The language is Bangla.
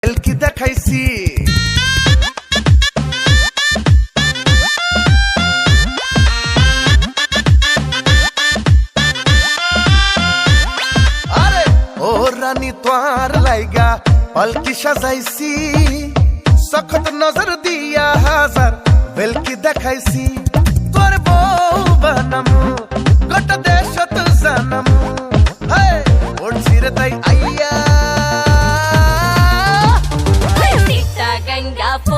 কি দেখাইছি আরে ও রানী তোয়ার লাইগা পালকি সাজাইছি সখত নজর দিয়া হাজার বেলকি দেখাইছি তোর বউ বানামু গোটা দেশ তো জানামু ওর ছিড়ে তাই আইয়া Ainda